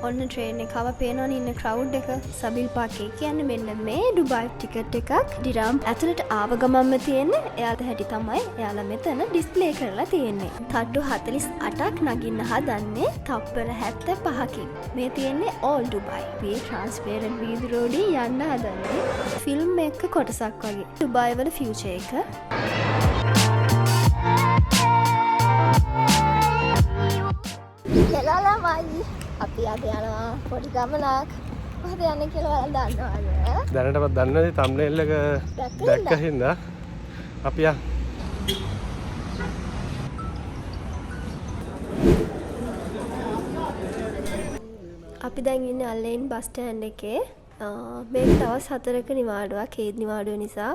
ඔන්න ට්‍රේන් එක ආව පේනවනේ ඉන්න ක්‍රවුඩ් එක සබීල් පාක් එක කියන්නේ මෙන්න මේ ඩුබායි ටිකට් එකක් ඩිරාම් ඇතුළට ආව ගමන්ම තියෙන්නේ එයාට හැටි තමයි එයාලා මෙතන ඩිස්ප්ලේ කරලා තියෙන්නේ තට්ටු 48ක් නගින්න හදන්නේ තප්පර 75කින් මේ තියෙන්නේ ඕල් ඩුබායි මේ ට්‍රාන්ස්පේරන්ට් වීදුරුවලින් යන්න හදන්නේ ෆිල්ම් එක කොටසක් වගේ ඩුබායි වල ෆියුචර් එක හෙලාලාමයි අපි අද යනවා පොඩි ගමනක් කොහද යන්නේ කියලා ඔයාලා දන්නවද? දැනටවත් දන්නේ නැති thumbnail එක දැක්ක හින්දා අපි අපි දැන් ඉන්නේ අල්ලේන් බස් ස්ටෑන්ඩ් එකේ මේක දවස් 4ක නිවාඩුවක් ඒත් නිවාඩුව නිසා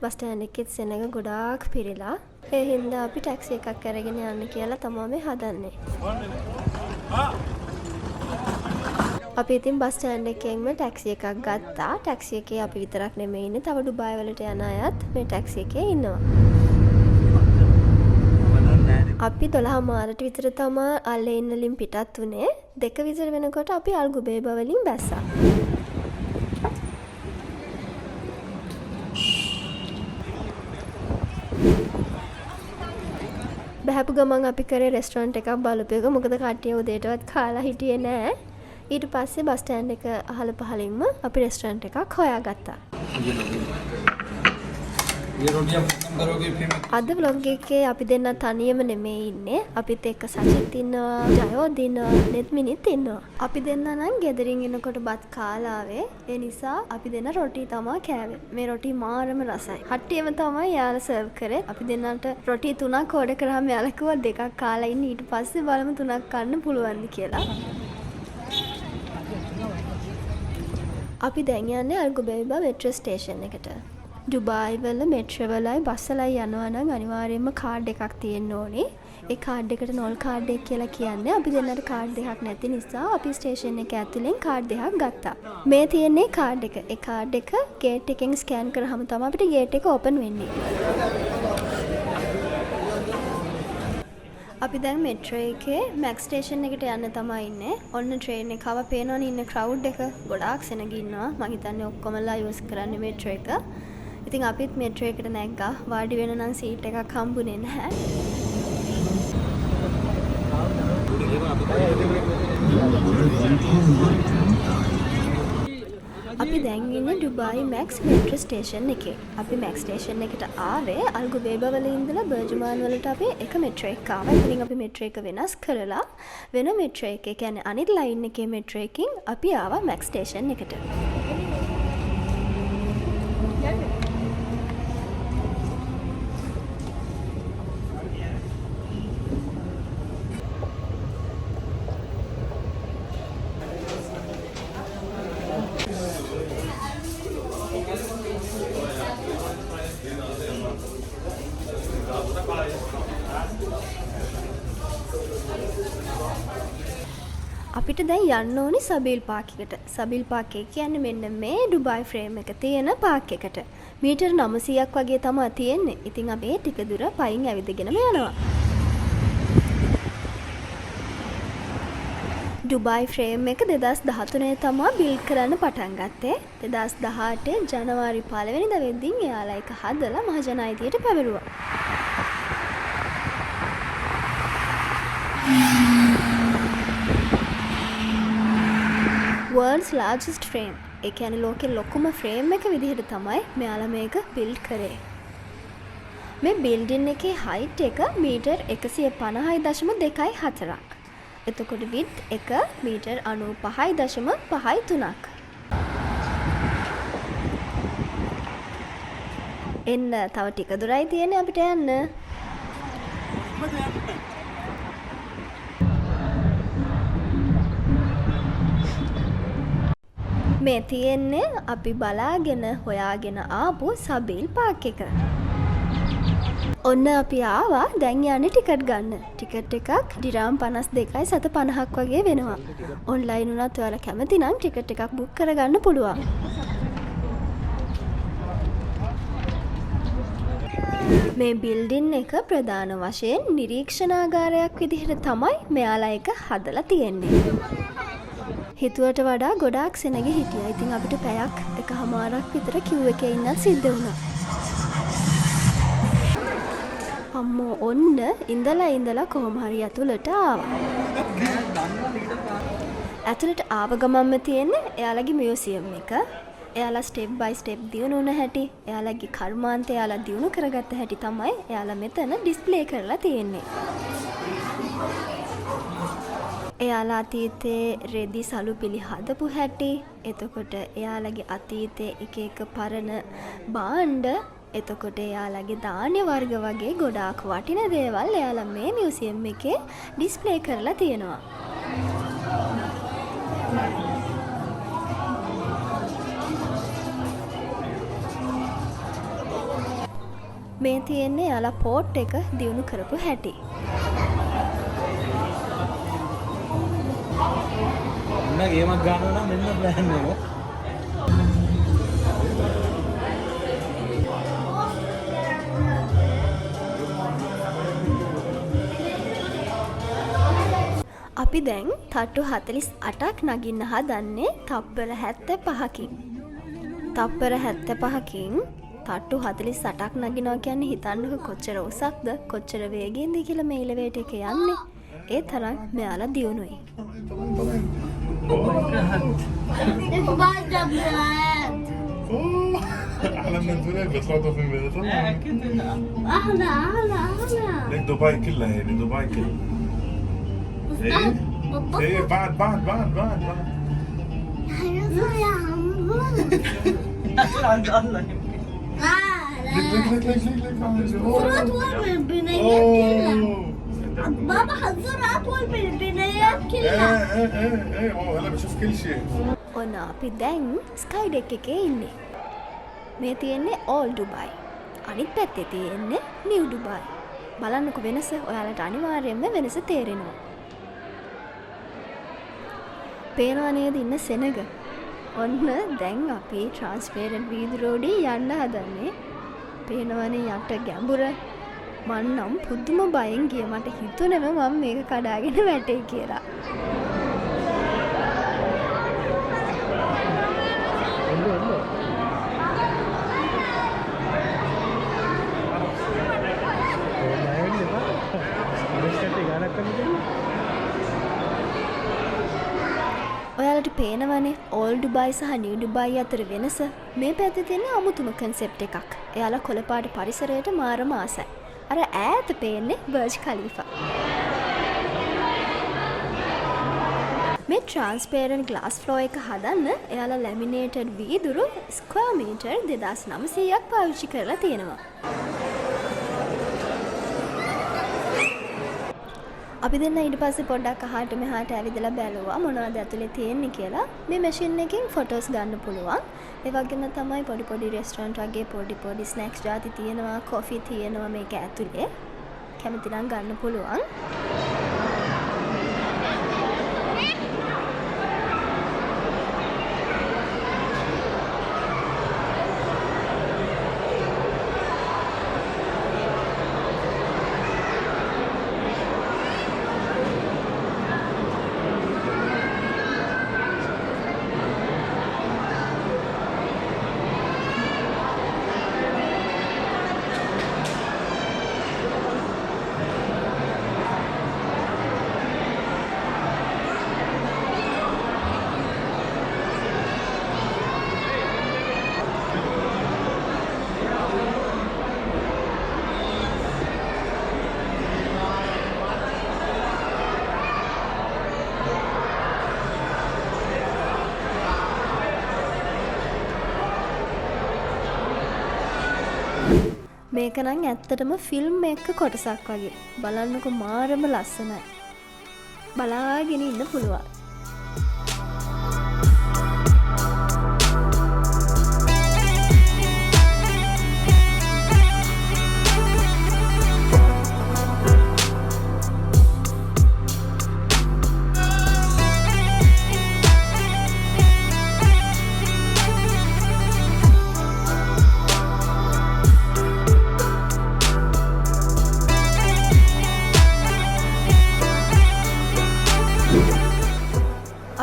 බස් ස්ටෑන්ඩ් එකේ සෙනඟ ගොඩාක් පිරීලා ඒ හින්දා අපි ටැක්සි එකක් අරගෙන යන්න කියලා තමයි මේ හදන්නේ අපි ඉතින් බස් ස්ටෑන්ඩ් එකෙන්ම ටැක්සි එකක් ගත්තා. ටැක්සි එකේ අපි විතරක් නෙමෙයි ඉන්නේ. තව ඩුබායි වලට යන අයත් මේ ටැක්සි එකේ ඉන්නවා. අපි 12 මාරට විතර තමයි අල්ලේ ඉන්නලින් පිටත් උනේ. 2 විතර වෙනකොට අපි අල්ගුබේබ වලින් බැස්සා. බහැපු ගමන් අපි කරේ රෙස්ටොරන්ට් එකක් බලපු එක. මොකද කට්ටිය උදේටවත් කාලා හිටියේ නෑ. ඊට පස්සේ බස් ස්ටෑන්ඩ් එක අහල පහලින්ම අපි රෙස්ටොරන්ට් එකක් හොයාගත්තා. අද vlog එකේ අපි දෙන්න තනියම නෙමෙයි ඉන්නේ. අපිත් එක්ක සචිත් ඉන්නවා, ජයෝත් ඉන්නවා, නෙත්මිනිත් ඉන්නවා. අපි දෙන්න නම් ගෙදරින් එනකොට බත් කාලා ආවේ. ඒ නිසා අපි දෙන්න රොටි තමයි කෑවේ. මේ රොටි මාරම රසයි. හට්ටියම තමයි යාළ සර්ව් කරේ. අපි දෙන්නට රොටි 3ක් ඕඩර් කරාම යාළ කිව්වා 2ක් කාලා ඉන්න ඊට පස්සේ බලමු 3ක් කන්න පුළුවන්ද කියලා. අපි දැන් යන්නේ අල්ගුබේබා මෙට්‍රෝ ස්ටේෂන් එකට. ඩුබායි වල මෙට්‍රෝ වලයි බස් වලයි යනවා නම් අනිවාර්යයෙන්ම කාඩ් එකක් තියෙන්න ඕනේ. ඒ කාඩ් එකට නෝල් කාඩ් එක කියලා කියන්නේ. අපි දෙන්නට කාඩ් දෙකක් නැති නිසා අපි ස්ටේෂන් එක ඇතුලෙන් කාඩ් දෙකක් ගත්තා. මේ තියෙන්නේ කාඩ් එක. ඒ කාඩ් එක ගේට් එකෙන් ස්කෑන් කරාම තමයි අපිට ගේට් එක ඕපන් වෙන්නේ. අපි දැන් මෙට්‍රෝ එකේ මැක්ස් ස්ටේෂන් එකට යන්න තමයි ඉන්නේ. ඔන්න ට්‍රේන් එක ආව පේනවනේ ඉන්න ක්‍රවුඩ් එක. ගොඩාක් සෙනග ඉන්නවා. මම හිතන්නේ ඔක්කොමලා යූස් කරන්නේ මෙට්‍රෝ එක. ඉතින් අපිත් මෙට්‍රෝ එකට නැග්ගා. වාඩි වෙන නම් සීට් එකක් හම්බුනේ නැහැ. අපි දැන් ඉන්නේ ඩුබායි මැක්ස් මෙට්‍රෝ ස්ටේෂන් එකේ. අපි මැක්ස් ස්ටේෂන් එකට ආවේ අල්ගුබේබ වල ඉඳලා බර්ජමාන් වලට අපි එක මෙට්‍රෝ එකක් ආවා. ඉතින් අපි මෙට්‍රෝ එක වෙනස් කරලා වෙන මෙට්‍රෝ එක, ඒ කියන්නේ අනිත් ලයින් එකේ මෙට්‍රෝ එකකින් අපි ආවා මැක්ස් ස්ටේෂන් එකට. අපිට දැන් යන්න ඕනේ සබීල් පාක් එකට. සබීල් පාක් එක කියන්නේ මෙන්න මේ ඩුබායි ෆ්‍රේම් එක තියෙන පාක් එකට. මීටර් 900ක් වගේ තමයි තියෙන්නේ. ඉතින් අපි ඒ ටික දුර පයින් ඇවිදගෙනම යනවා. ඩුබායි ෆ්‍රේම් එක 2013 තමයි බිල්ඩ් කරන්න පටන් ගත්තේ. 2018 ජනවාරි 1 වෙනිදා වෙද්දී එයාලා එක හදලා මහජන අයිතියට පැවරුවා. world's largest frame. ඒ කියන්නේ ලෝකෙ ලොකුම ෆ්‍රේම් එක විදිහට තමයි මෙයාලා මේක බිල්ඩ් කරේ. මේ බිල්ඩින් එකේ height එක මීටර් 150.24ක්. එතකොට width එක මීටර් 95.53ක්. එන්න තව ටික දුරයි තියෙන්නේ අපිට යන්න. මේ තියෙන්නේ අපි බලාගෙන හොයාගෙන ආපු සබීල් පාක් එක. ඔන්න අපි ආවා දැන් යන්නේ ටිකට් ගන්න. ටිකට් එකක් ඩිරාම් 52යි 750ක් වගේ වෙනවා. ඔන්ලයින් උනත් ඔයාලා කැමති නම් ටිකට් එකක් බුක් කරගන්න පුළුවන්. මේ බිල්ඩින් එක ප්‍රධාන වශයෙන් නිරීක්ෂණාගාරයක් විදිහට තමයි මෙයාලා එක හදලා තියෙන්නේ. හිතුවට වඩා ගොඩාක් සෙනග හිටියා. ඉතින් අපිට පැයක් එකහමාරක් විතර queue එකේ ඉන්න සිද්ධ වුණා. අම්මෝ ඔන්න ඉඳලා කොහොම හරි ඇතුළට ආවා. ඇතුළට ආව ගමන්ම තියෙන්නේ එයාලගේ මියුසියම් එක. එයාලා ස්ටෙප් බයි ස්ටෙප් දියුණු වුණ හැටි, එයාලගේ කර්මාන්තය එයාලා දියුණු කරගත්ත හැටි තමයි එයාලා මෙතන ඩිස්ප්ලේ කරලා තියෙන්නේ. එයාලා අතීතයේ රෙදි සලු පිළි හදපු හැටි, එතකොට එයාලගේ අතීතයේ එක පරණ භාණ්ඩ, එතකොට එයාලගේ ධාන්‍ය වර්ග වගේ ගොඩාක් වටින දේවල් එයාලා මේ මියුසියම් එකේ ඩිස්ප්ලේ කරලා තියෙනවා. මේ තියෙන්නේ යාලා පෝට් එක දියුණු කරපු හැටි. ඔන්න ගේමක් ගන්නවා නම් මෙන්න ප්ලෑන් එක. අපි දැන් තට්ටු 48ක් නගින්න හදන්නේ තප්පර 75කින්. තප්පර 75කින් තට්ටු 48ක් නගිනවා කියන්නේ හිතන්නකො කොච්චර උසක්ද, කොච්චර වේගෙන්ද කියලා මේ එලිවේටර් එක යන්නේ. ඒ තරම් මෙයාලා දියුණුයි. أحلى من دولاب بيطلعوا في المدرسة؟ أكيد أحلى ليك دبي كلها هي دبي كلها ايه بعد يا عمو عند الله يمكن. ليك أطول من البنايات كلها. بابا حضر أطول من البنايات كلها. ايه هلا بشوف كل شيء. ඔන්න අපි දැන් ස්කයි ඩෙක් එකේ ඉන්නේ. මේ තියෙන්නේ ඕල් ඩුබයි. අනිත් පැත්තේ තියෙන්නේ නිව් ඩුබයි. බලන්නකො වෙනස. ඔයාලට අනිවාර්යයෙන්ම වෙනස තේරෙනවා. පේනවා නේද ඉන්න සෙනග? ඔන්න දැන් අපි ට්‍රාන්ස්පේරන්ට් වීදුරුවෝඩේ යන්න හදන්නේ. පේනවනේ යට ගැඹුර. මං නම් පුදුම බයෙන් ගියා. මට හිතුනේම මම මේක කඩාගෙන වැටේ කියලා. ඔයාලට පේනවනේ ඕල් ඩුබයි සහ නිව් ඩුබයි අතර වෙනස. මේ පැත්තේ තියෙන අමුතුම කන්සෙප්ට් එකක්. එයාලා කොළපාට පරිසරයට මාරම ආසයි. අර ඈත පේන්නේ බර්ජ් ඛලීෆා. මේ ට්‍රාන්ස්පේරන්ට් ග්ලාස් ෆ්ලෝ එක හදන්න එයාලා ලැමිනේටඩ් වීදුරු ස්ක්වයර් මීටර් 2900ක් පාවිච්චි කරලා තියෙනවා. අපි දෙන්න ඊට පස්සේ පොඩ්ඩක් අහාට මෙහාට ඇවිදලා බැලුවා මොනවද ඇතුලේ තියෙන්නේ කියලා. මේ මැෂින් එකෙන් ෆොටෝස් ගන්න පුළුවන්. ඒ වගේම තමයි පොඩි රෙස්ටොරන්ට් වගේ පොඩි ස්නැක්ස් ಜಾති තියෙනවා, කොෆි තියෙනවා මේක ඇතුලේ. කැමති නම් ගන්න පුළුවන්. මේක නම් ඇත්තටම ෆිල්ම් එක කොටසක් වගේ. බලන්නකො මාරම ලස්සනයි. බලාගෙන ඉන්න පුළුවන්.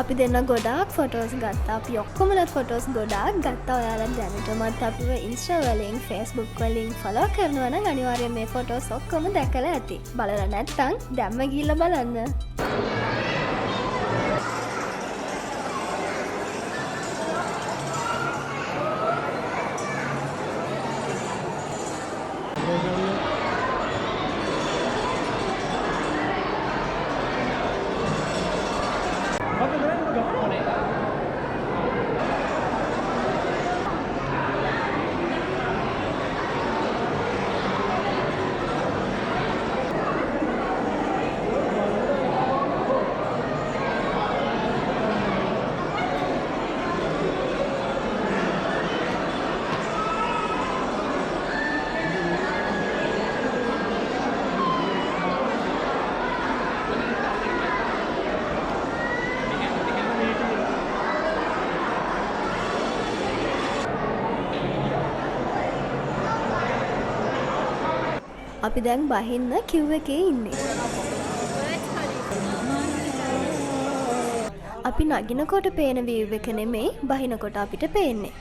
අපි දෙන්න ගොඩාක් ෆොටෝස් ගත්තා. අපි ඔක්කොමලත් ෆොටෝස් ගොඩාක් ගත්තා. ඔයාලා දැනටමත් අපිව Insta වලින් Facebook වලින් ෆලෝ කරනවා නම් අනිවාර්යයෙන් මේ ෆොටෝස් ඔක්කොම දැකලා ඇති. බලලා නැත්නම් දැම්ම ගිහිල්ලා බලන්න. අපි දැන් බහින්න කිව් එකේ ඉන්නේ. අපි නගිනකොට පේන view එක නෙමෙයි බහිනකොට අපිට පේන්නේ.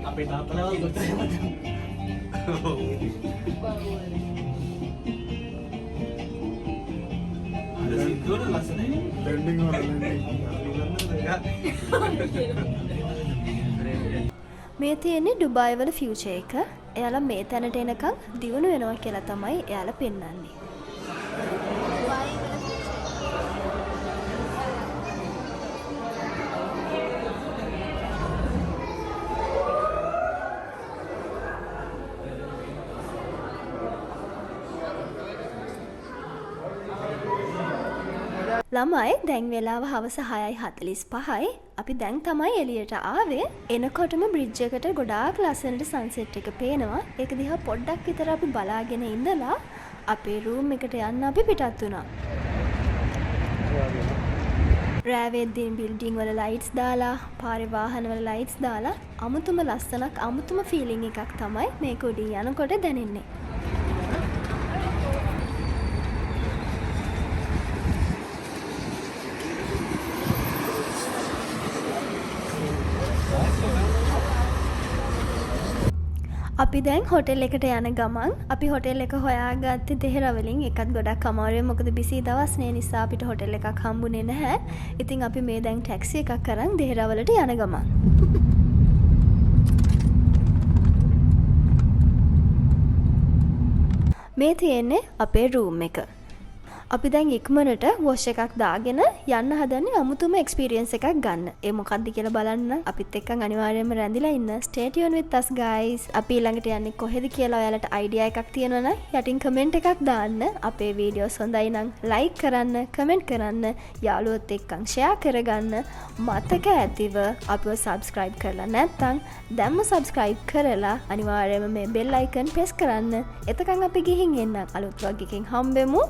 අපේ තාත්තලා ගොතේ සිද්දුවන ලස්සනයි. Trending වල මේ තියෙන්නේ ඩුබායි වල ෆියුචර් එක. එයාලා මේ තැනට එනකම් දියුණු වෙනවා කියලා තමයි එයාලා පෙන්වන්නේ. ළමයි දැන් වෙලාව හවස 6:45යි. අපි දැන් තමයි එළියට ආවේ. එනකොටම බ්‍රිජ් එකට ගොඩාක් ලස්සනට සන්සෙට් එක පේනවා. ඒක දිහා පොඩ්ඩක් විතර අපි බලාගෙන ඉඳලා අපේ රූම් එකට යන්න අපි පිටත් වුණා. රෑවෙද්දී බිල්ඩින් වල ලයිට්ස් දාලා, පාරේ වාහන වල ලයිට්ස් දාලා අමුතුම ලස්සනක් අමුතුම ෆීලිං එකක් තමයි මේක උඩින් යනකොට දැනෙන්නේ. අපි දැන් හොටෙල් එකට යන ගමන් අපි හොටෙල් එක හොයාගත්තේ දෙහෙරවලින්. එකත් ගොඩක් අමාරුයි මොකද බිසි දවස් නේ නිසා අපිට හොටෙල් එකක් හම්බුනේ නැහැ. ඉතින් අපි මේ දැන් ටැක්සි එකක් අරන් දෙහෙරවලට යන ගමන් මේ තියෙන්නේ අපේ රූම් එක. අපි දැන් ඉක්මනට වොෂ් එකක් දාගෙන යන්න හදන්නේ අමුතුම එක්ස්පීරියන්ස් එකක් ගන්න. ඒ මොකක්ද කියලා බලන්න අපිත් එක්ක අනිවාර්යයෙන්ම රැඳිලා ඉන්න. Stay tuned with us guys. අපි ඊළඟට යන්නේ කොහෙද කියලා ඔයාලට අයිඩියා එකක් තියෙනවා නම් යටින් කමෙන්ට් එකක් දාන්න. අපේ වීඩියෝස් හොඳයි නම් ලයික් කරන්න, කමෙන්ට් කරන්න, යාළුවොත් එක්කන් ෂෙයා කරගන්න. මතක ඇතිව අපිව subscribe කරලා නැත්නම් දැන්ම subscribe කරලා අනිවාර්යයෙන්ම මේ bell icon press කරන්න. එතකන් අපි ගිහින් එන්න අලුත් vlog එකකින් හම්බෙමු.